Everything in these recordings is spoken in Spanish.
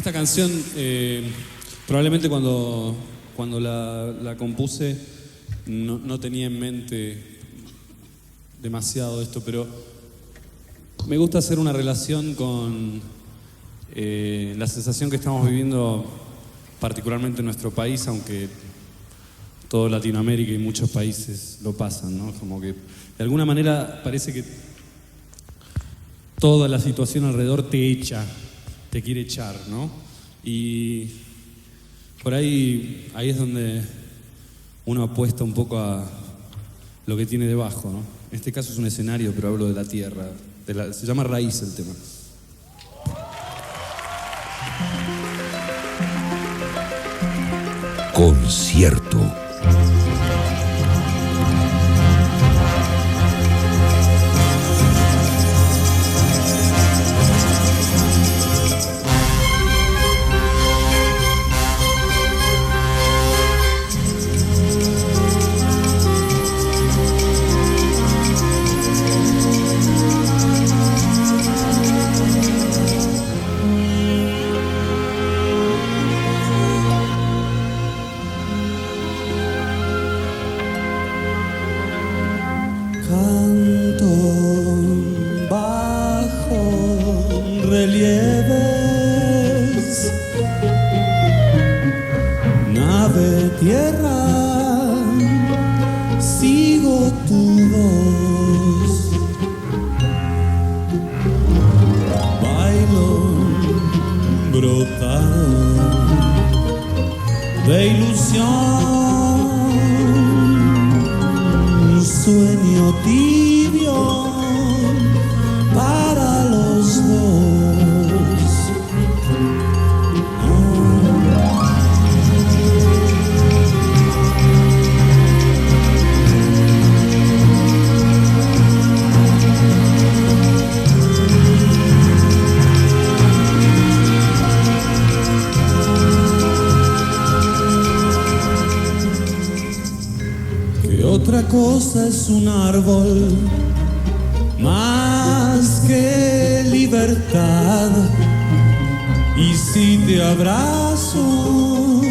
Esta canción, probablemente cuando la compuse, no tenía en mente demasiado esto, pero me gusta hacer una relación con la sensación que estamos viviendo, particularmente en nuestro país, aunque toda Latinoamérica y muchos países lo pasan, ¿no? Como que de alguna manera parece que toda la situación alrededor te quiere echar, ¿no? Y por ahí es donde uno apuesta un poco a lo que tiene debajo, ¿no? En este caso es un escenario, pero hablo de la tierra. Se llama Raíz el tema. Concierto. Canto bajo relieves, nave tierra, sigo tu voz, bailo brotado de ilusión, sueño tibio para los dos. ¿Qué otra cosa es un árbol más que libertad? Y si te abrazo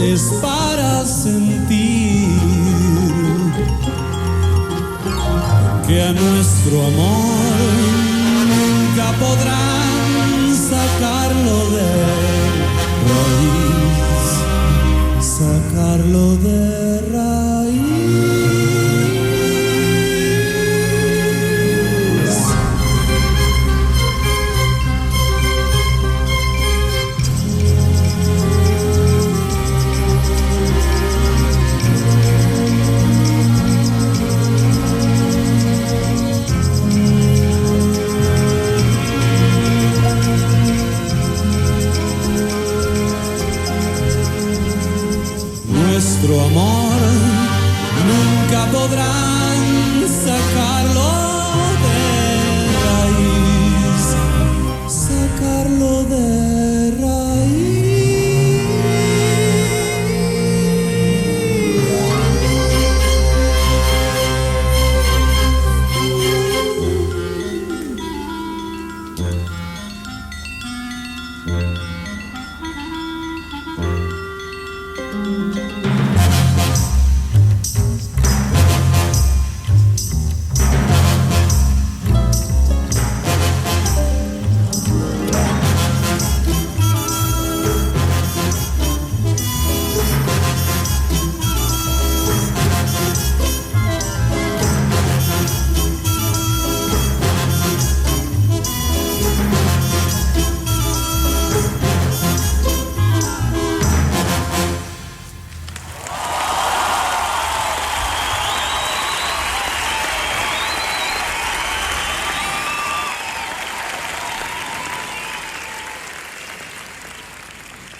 es para sentir que a nuestro amor nunca podrán sacarlo de raíz, sacarlo de raíz. Nuestro amor nunca podrán sacarlo de raíz, sacarlo de raíz.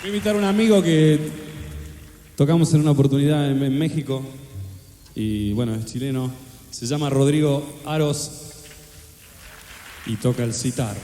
Voy a invitar a un amigo que tocamos en una oportunidad en México y bueno, es chileno, se llama Rodrigo Aros y toca el sitar.